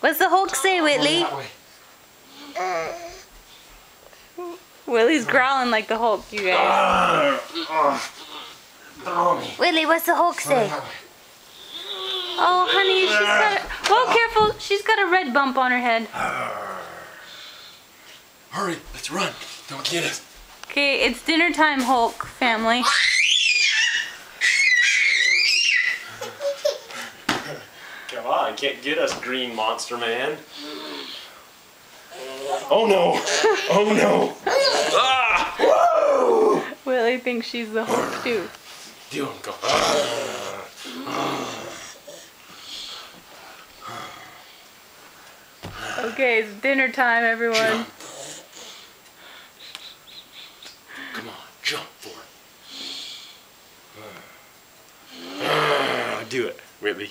What's the Hulk say, Whitley? Willie's growling like the Hulk, you guys. Whitley, what's the Hulk say? Oh, honey, she's got a... Oh, careful. She's got a red bump on her head. Hurry, let's run. Don't get us. Okay, it's dinner time, Hulk family. Come on, can't get us, Green Monster Man. Oh no! Oh no! Ah! Whoa! Willie thinks she's the Hulk too. Do him, go. Okay, it's dinner time, everyone. Jump. Come on, jump for it. Do it, Whitley.